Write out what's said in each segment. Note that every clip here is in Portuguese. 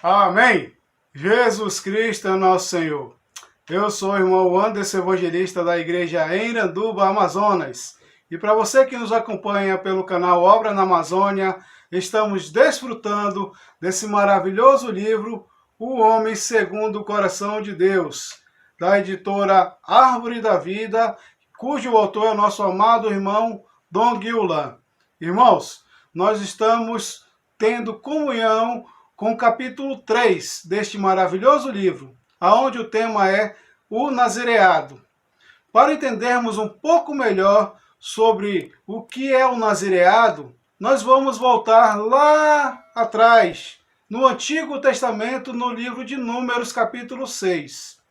Amém. Jesus Cristo é nosso Senhor. Eu sou o irmão Anderson, evangelista da igreja em Iranduba, Amazonas. E para você que nos acompanha pelo canal Obra na Amazônia, estamos desfrutando desse maravilhoso livro, O Homem Segundo o Coração de Deus, da editora Árvore da Vida, cujo autor é o nosso amado irmão Dom Guilherme. Irmãos, nós estamos tendo comunhão com o capítulo 3 deste maravilhoso livro, aonde o tema é o nazireado. Para entendermos um pouco melhor sobre o que é o nazireado, nós vamos voltar lá atrás, no Antigo Testamento, no livro de Números, capítulo 6.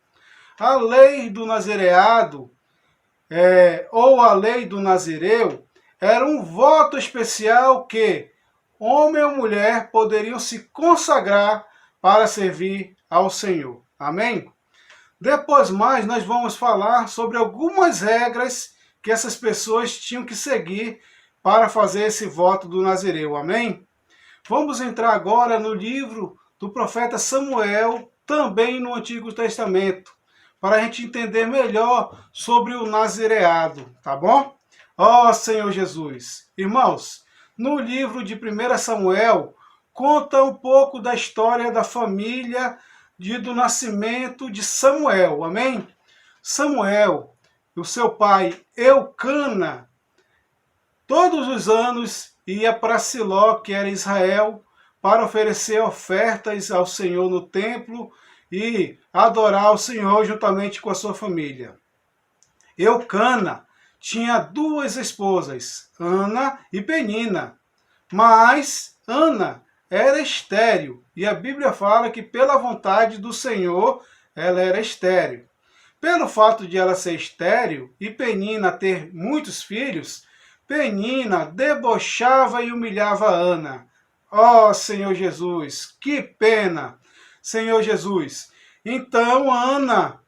A lei do nazireado, ou a lei do nazireu, era um voto especial que homem ou mulher poderiam se consagrar para servir ao Senhor. Amém? Depois mais nós vamos falar sobre algumas regras que essas pessoas tinham que seguir para fazer esse voto do nazireu. Amém? Vamos entrar agora no livro do profeta Samuel, também no Antigo Testamento, para a gente entender melhor sobre o nazireado, tá bom? Ó Senhor Jesus! Irmãos, no livro de 1 Samuel, conta um pouco da história da família do nascimento de Samuel, amém? Samuel, o seu pai Eucana, todos os anos ia para Siló, que era Israel, para oferecer ofertas ao Senhor no templo e adorar o Senhor juntamente com a sua família. Eucana tinha duas esposas, Ana e Penina, mas Ana era estéril, e a Bíblia fala que pela vontade do Senhor ela era estéril. Pelo fato de ela ser estéril e Penina ter muitos filhos, Penina debochava e humilhava Ana. Ó Senhor Jesus, que pena, Senhor Jesus. Então Ana,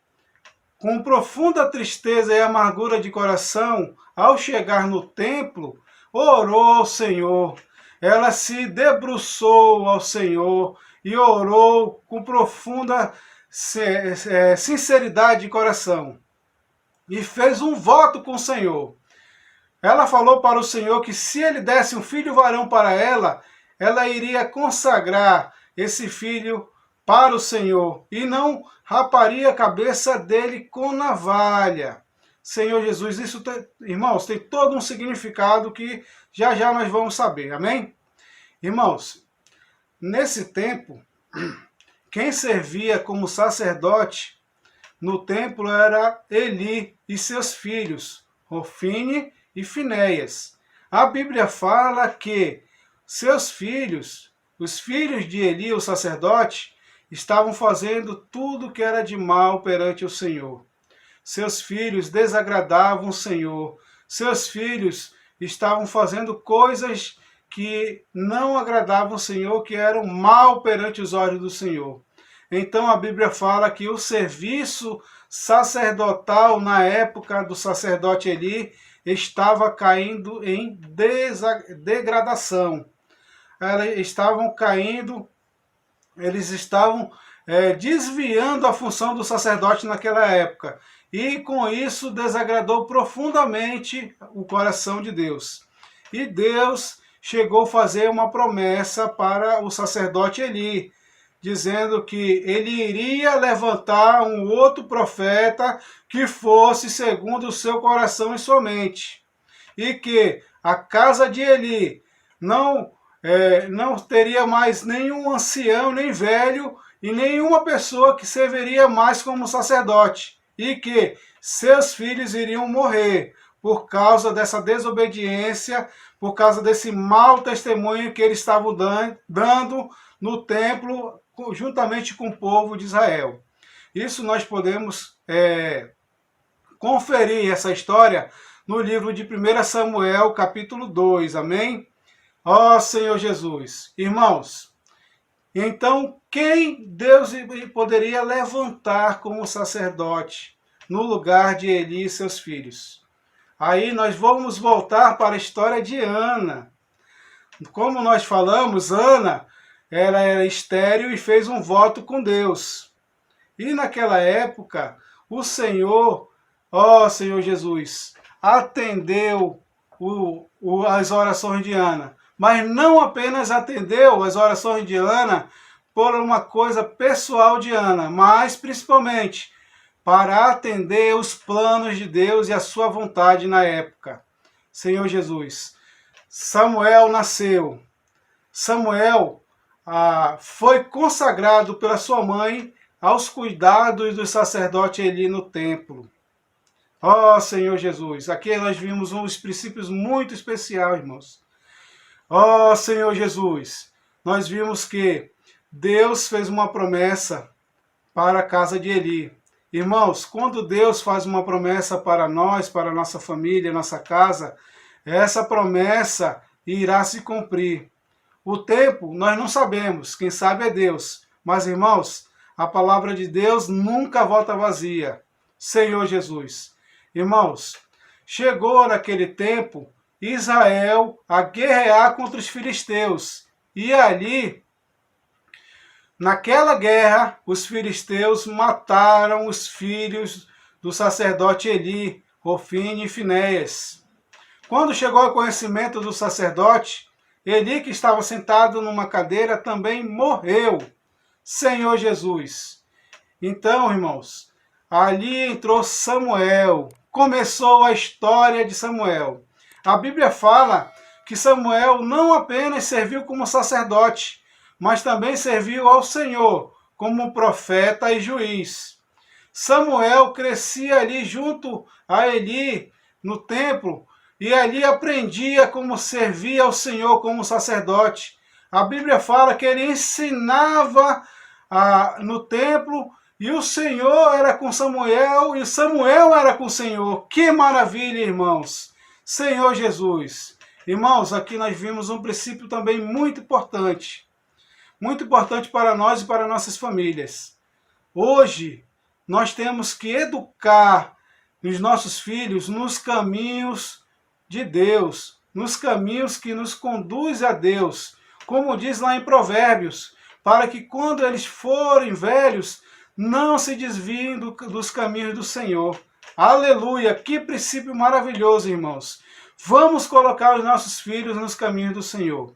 com profunda tristeza e amargura de coração, ao chegar no templo, orou ao Senhor. Ela se debruçou ao Senhor e orou com profunda sinceridade de coração. E fez um voto com o Senhor. Ela falou para o Senhor que se ele desse um filho varão para ela, ela iria consagrar esse filho para o Senhor e não raparia a cabeça dele com navalha. Senhor Jesus, isso, irmãos, tem todo um significado que já já nós vamos saber, amém? Irmãos, nesse tempo, quem servia como sacerdote no templo era Eli e seus filhos, Ofni e Finéias. A Bíblia fala que seus filhos, os filhos de Eli, o sacerdote, estavam fazendo tudo que era de mal perante o Senhor. Seus filhos desagradavam o Senhor. Seus filhos estavam fazendo coisas que não agradavam o Senhor, que eram mal perante os olhos do Senhor. Então a Bíblia fala que o serviço sacerdotal na época do sacerdote Eli estava caindo em degradação. Eles estavam desviando a função do sacerdote naquela época. E com isso desagradou profundamente o coração de Deus. E Deus chegou a fazer uma promessa para o sacerdote Eli, dizendo que ele iria levantar um outro profeta que fosse segundo o seu coração e sua mente. E que a casa de Eli não teria mais nenhum ancião, nem velho, e nenhuma pessoa que serviria mais como sacerdote, e que seus filhos iriam morrer por causa dessa desobediência, por causa desse mau testemunho que eles estavam dando no templo, juntamente com o povo de Israel. Isso nós podemos conferir essa história no livro de 1 Samuel, capítulo 2, amém? Ó Senhor Jesus, irmãos, então quem Deus poderia levantar como sacerdote no lugar de Eli e seus filhos? Aí nós vamos voltar para a história de Ana. Como nós falamos, Ana ela era estéril e fez um voto com Deus. E naquela época, o Senhor, ó Senhor Jesus, atendeu as orações de Ana. Mas não apenas atendeu as orações de Ana por uma coisa pessoal de Ana, mas principalmente para atender os planos de Deus e a sua vontade na época. Senhor Jesus, Samuel nasceu. Samuel foi consagrado pela sua mãe aos cuidados do sacerdote Eli no templo. Ó Senhor Jesus, aqui nós vimos uns princípios muito especiais, irmãos. Ó Senhor Jesus, nós vimos que Deus fez uma promessa para a casa de Eli. Irmãos, quando Deus faz uma promessa para nós, para a nossa família, nossa casa, essa promessa irá se cumprir. O tempo nós não sabemos, quem sabe é Deus. Mas, irmãos, a palavra de Deus nunca volta vazia. Senhor Jesus. Irmãos, chegou naquele tempo Israel a guerrear contra os filisteus. E ali, naquela guerra, os filisteus mataram os filhos do sacerdote Eli, Ofni e Finéias. Quando chegou ao conhecimento do sacerdote, Eli, que estava sentado numa cadeira, também morreu. Senhor Jesus. Então, irmãos, ali entrou Samuel. Começou a história de Samuel. A Bíblia fala que Samuel não apenas serviu como sacerdote, mas também serviu ao Senhor como profeta e juiz. Samuel crescia ali junto a Eli no templo e ali aprendia como servir ao Senhor como sacerdote. A Bíblia fala que ele ensinava no templo e o Senhor era com Samuel e Samuel era com o Senhor. Que maravilha, irmãos! Senhor Jesus. Irmãos, aqui nós vimos um princípio também muito importante para nós e para nossas famílias. Hoje, nós temos que educar os nossos filhos nos caminhos de Deus, nos caminhos que nos conduzem a Deus, como diz lá em Provérbios, para que quando eles forem velhos, não se desviem dos caminhos do Senhor. Aleluia! Que princípio maravilhoso, irmãos. Vamos colocar os nossos filhos nos caminhos do Senhor.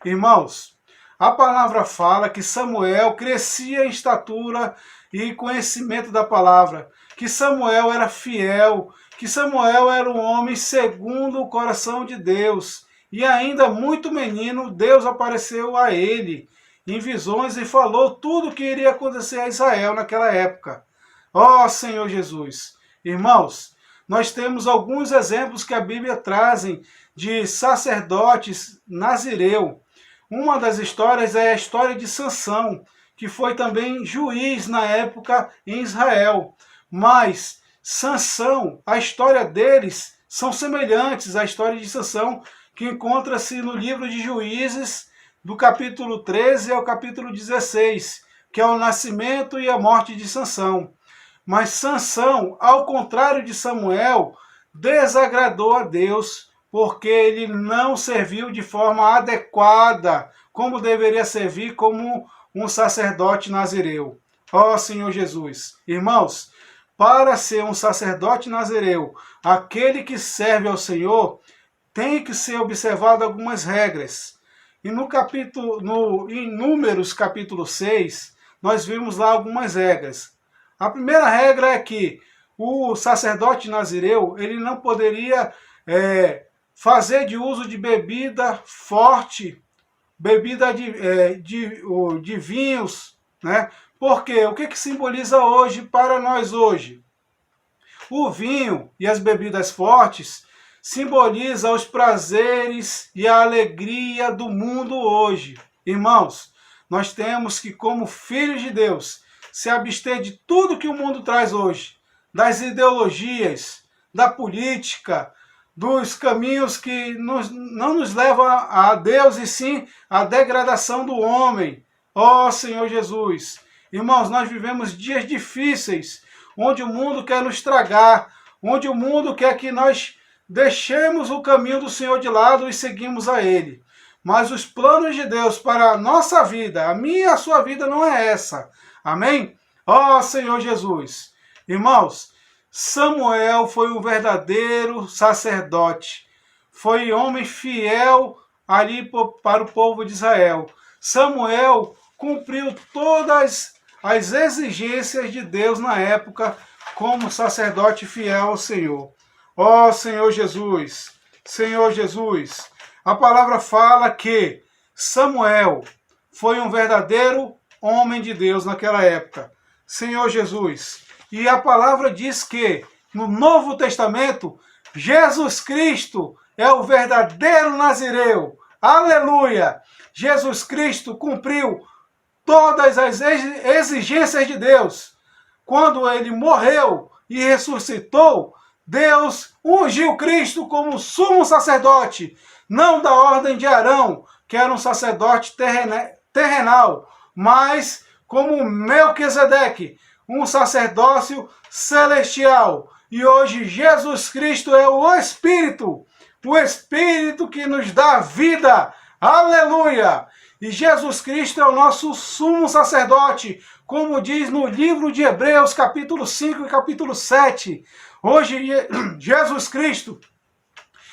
Irmãos, a palavra fala que Samuel crescia em estatura e conhecimento da palavra, que Samuel era fiel, que Samuel era um homem segundo o coração de Deus. E ainda muito menino, Deus apareceu a ele em visões e falou tudo o que iria acontecer a Israel naquela época. Ó Senhor Jesus! Irmãos, nós temos alguns exemplos que a Bíblia trazem de sacerdotes nazireu. Uma das histórias é a história de Sansão, que foi também juiz na época em Israel. Mas Sansão, a história deles são semelhantes à história de Sansão, que encontra-se no livro de Juízes, do capítulo 13 ao capítulo 16, que é o nascimento e a morte de Sansão. Mas Sansão, ao contrário de Samuel, desagradou a Deus, porque ele não serviu de forma adequada, como deveria servir como um sacerdote nazireu. Ó Senhor Jesus! Irmãos, para ser um sacerdote nazireu, aquele que serve ao Senhor, tem que ser observado algumas regras. E em Números capítulo 6, nós vimos lá algumas regras. A primeira regra é que o sacerdote nazireu, ele não poderia fazer de uso de bebida forte, bebida de vinhos, né? Porque o que simboliza hoje para nós hoje? O vinho e as bebidas fortes simboliza os prazeres e a alegria do mundo hoje. Irmãos, nós temos que, como filhos de Deus, se abster de tudo que o mundo traz hoje, das ideologias, da política, dos caminhos que não nos levam a Deus e sim à degradação do homem. Ó Senhor Jesus! Irmãos, nós vivemos dias difíceis, onde o mundo quer nos tragar, onde o mundo quer que nós deixemos o caminho do Senhor de lado e seguimos a Ele. mas os planos de Deus para a nossa vida, a minha e a sua vida, não é essa. Amém? Ó Senhor Jesus. Irmãos, Samuel foi um verdadeiro sacerdote. Foi homem fiel ali para o povo de Israel. Samuel cumpriu todas as exigências de Deus na época como sacerdote fiel ao Senhor. Ó Senhor Jesus, Senhor Jesus, a palavra fala que Samuel foi um verdadeiro homem de Deus naquela época. Senhor Jesus. E a palavra diz que no Novo Testamento, Jesus Cristo é o verdadeiro Nazireu. Aleluia! Jesus Cristo cumpriu todas as exigências de Deus. Quando ele morreu e ressuscitou, Deus ungiu Cristo como sumo sacerdote, não da ordem de Arão, que era um sacerdote terrenal, mas como Melquisedeque, um sacerdócio celestial. E hoje Jesus Cristo é o Espírito que nos dá vida. Aleluia! E Jesus Cristo é o nosso sumo sacerdote, como diz no livro de Hebreus, capítulo 5 e capítulo 7. Hoje, Jesus Cristo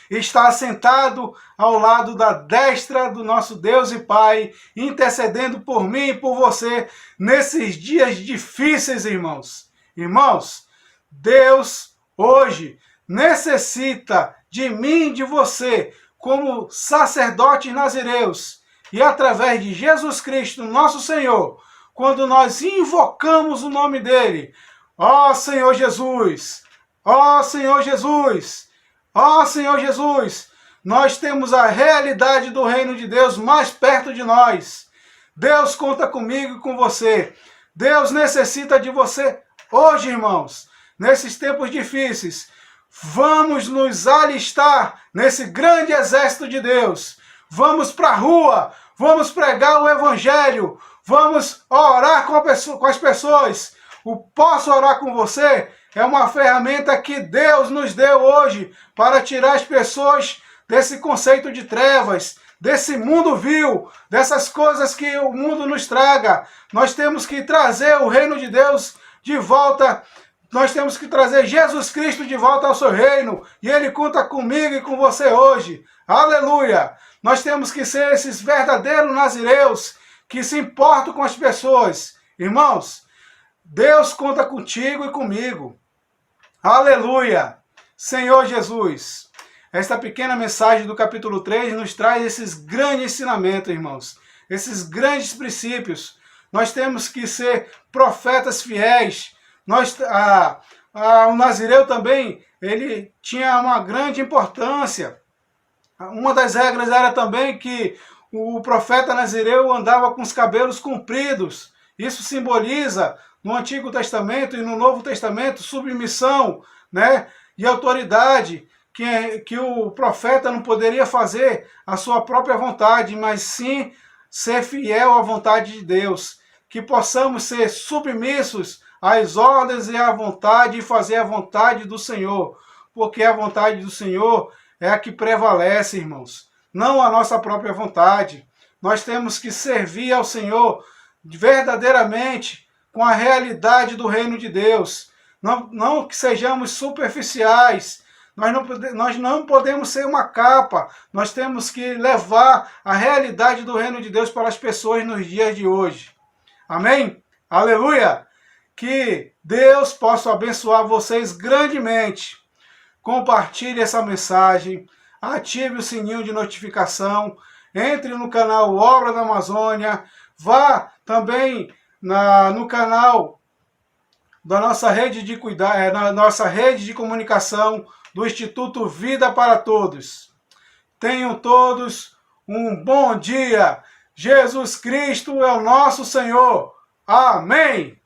está assentado ao lado da destra do nosso Deus e Pai, intercedendo por mim e por você nesses dias difíceis, irmãos. Irmãos, Deus hoje necessita de mim e de você como sacerdotes nazireus. E através de Jesus Cristo, nosso Senhor, quando nós invocamos o nome dele, ó Senhor Jesus, ó Senhor Jesus, ó Senhor Jesus, nós temos a realidade do reino de Deus mais perto de nós. Deus conta comigo e com você. Deus necessita de você hoje, irmãos, nesses tempos difíceis. Vamos nos alistar nesse grande exército de Deus. Vamos para a rua, vamos pregar o evangelho, vamos orar com as pessoas. O Posso Orar com Você é uma ferramenta que Deus nos deu hoje para tirar as pessoas desse conceito de trevas, desse mundo vil, dessas coisas que o mundo nos traga. Nós temos que trazer o reino de Deus de volta. Nós temos que trazer Jesus Cristo de volta ao seu reino. E Ele conta comigo e com você hoje. Aleluia! Nós temos que ser esses verdadeiros nazireus que se importam com as pessoas. Irmãos, Deus conta contigo e comigo. Aleluia! Senhor Jesus, esta pequena mensagem do capítulo 3 nos traz esses grandes ensinamentos, irmãos. Esses grandes princípios. Nós temos que ser profetas fiéis. O nazireu também, ele tinha uma grande importância. Uma das regras era também que o profeta nazireu andava com os cabelos compridos. Isso simboliza, no Antigo Testamento e no Novo Testamento, submissão, né, e autoridade, que o profeta não poderia fazer a sua própria vontade, mas sim ser fiel à vontade de Deus. Que possamos ser submissos às ordens e à vontade e fazer a vontade do Senhor, porque a vontade do Senhor é a que prevalece, irmãos, não a nossa própria vontade. Nós temos que servir ao Senhor verdadeiramente com a realidade do reino de Deus. Não que sejamos superficiais. Nós não podemos ser uma capa. Nós temos que levar a realidade do reino de Deus para as pessoas nos dias de hoje. Amém? Aleluia! Que Deus possa abençoar vocês grandemente. Compartilhe essa mensagem, ative o sininho de notificação, entre no canal Obra da Amazônia, vá também no canal da nossa rede de na nossa rede de comunicação do Instituto Vida para Todos. Tenham todos um bom dia. Jesus Cristo é o nosso Senhor. Amém!